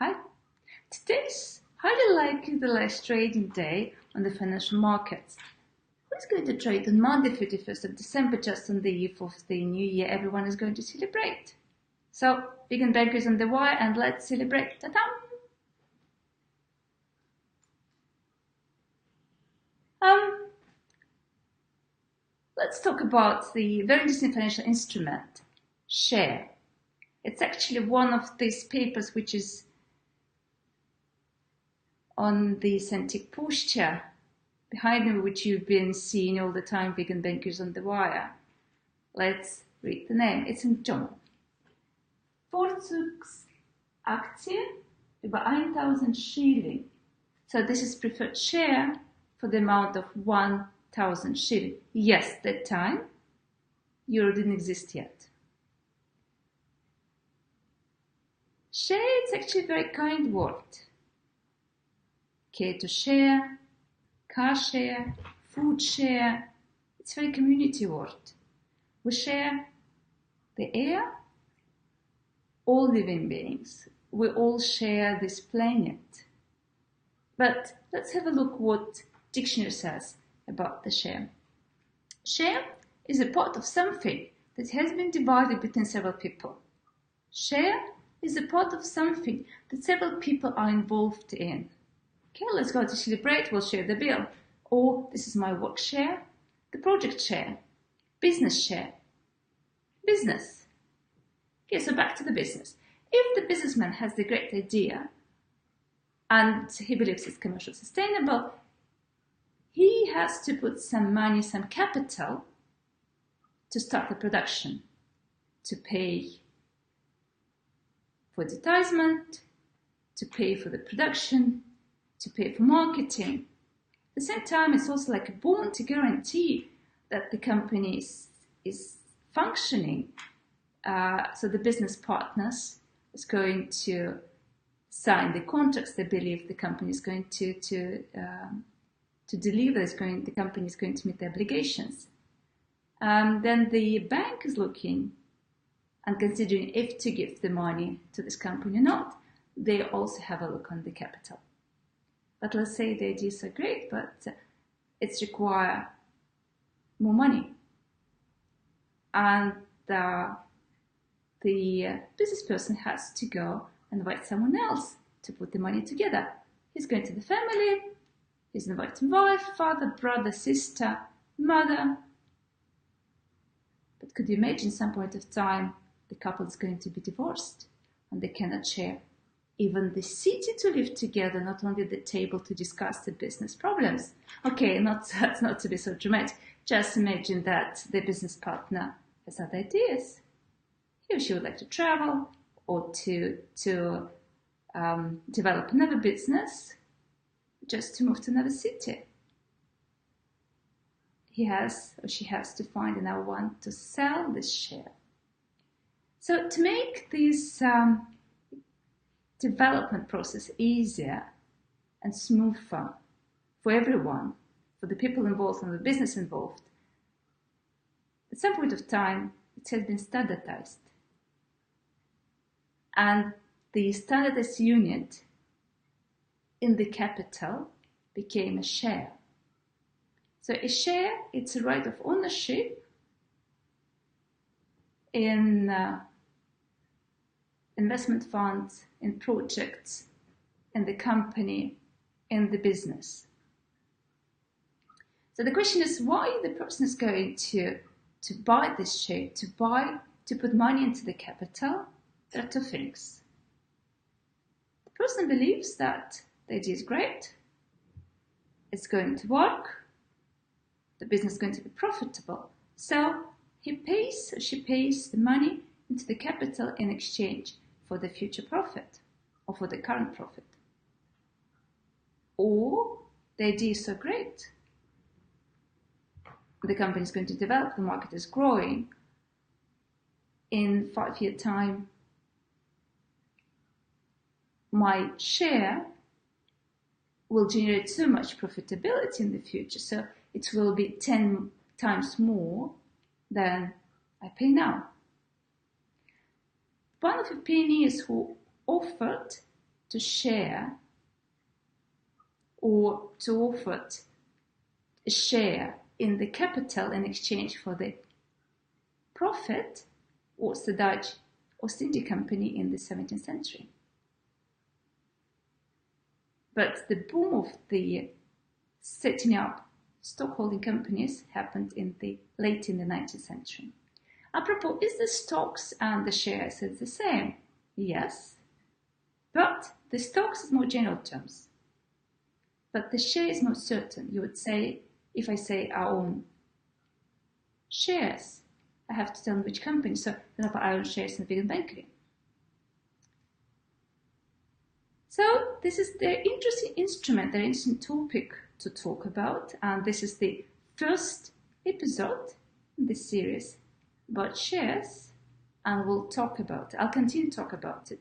Hi. Today's highly likely the last trading day on the financial markets. Who's going to trade on Monday, 31st of December, just on the eve of the new year everyone is going to celebrate? So, big and bankers on the wire and let's celebrate. Ta-da! Let's talk about the very interesting financial instrument, share. It's actually one of these papers which is on the Centric posture behind me, which you've been seeing all the time, big and bankers on the wire. Let's read the name. It's in German. Vorzugsaktie über 1000 Schilling. So this is preferred share for the amount of 1000 Schilling. Yes, that time, euro didn't exist yet. Share, it's actually a very kind word. Care to share, car share, food share. It's a very community word. We share the air, all living beings. We all share this planet. But let's have a look what dictionary says about the share. Share is a part of something that has been divided between several people. Share is a part of something that several people are involved in. Okay, let's go to celebrate, we'll share the bill. Or this is my work share, the project share, business share, business. Okay, so back to the business. If the businessman has the great idea and he believes it's commercially sustainable, he has to put some money, some capital to start the production, to pay for advertisement, to pay for the production, to pay for marketing. At the same time, it's also like a bond to guarantee that the company is functioning. So the business partners is going to sign the contracts. They believe the company is going to deliver. The company is going to meet the obligations. Then the bank is looking and considering if to give the money to this company or not. They also have a look on the capital. But let's say the ideas are great, but it's require more money. And the business person has to go and invite someone else to put the money together. He's going to the family, he's inviting wife, father, brother, sister, mother. But could you imagine some point of time the couple is going to be divorced and they cannot share even the city to live together, not only the table to discuss the business problems. Okay, not to be so dramatic. Just imagine that the business partner has other ideas. He or she would like to travel or to develop another business, just to move to another city. He has or she has to find another one to sell this share. So to make this development process easier and smoother for everyone, for the people involved and the business involved, at some point of time it has been standardized. And the standardized unit in the capital became a share. So a share, it's a right of ownership in investment funds, in projects, in the company, in the business. So the question is why the person is going to buy this share, to put money into the capital. There are two things. The person believes that the idea is great, it's going to work, the business is going to be profitable. So he pays or she pays the money into the capital in exchange for the future profit or for the current profit. Or the idea is so great, the company is going to develop, the market is growing. In 5-year time, my share will generate so much profitability in the future, so it will be 10 times more than I pay now. One of the pioneers who offered to share or to offer a share in the capital in exchange for the profit was the Dutch Ost India Company in the 17th century. But the boom of the setting up stockholding companies happened late in the 19th century. Apropos, is the stocks and the shares the same? Yes, but the stocks is more general terms. But the share is more certain. You would say, if I say I own shares, I have to tell them which company. So, for example, I own shares in the vegan Bankery. So this is the interesting instrument, the interesting topic to talk about. And this is the first episode in this series about shares. And I'll continue to talk about it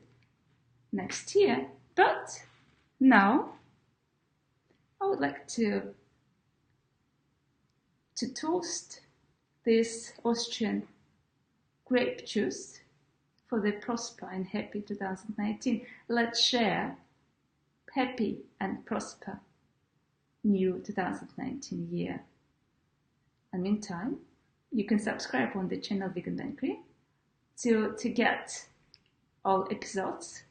next year. But now I would like to toast this Austrian grape juice for the prosper and happy 2019. Let's share happy and prosper new 2019 year. And meantime, you can subscribe on the channel Vegan Bankery to get all episodes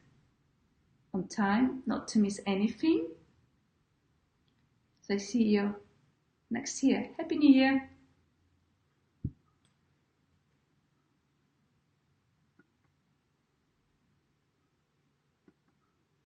on time, not to miss anything. So I see you next year. Happy New Year!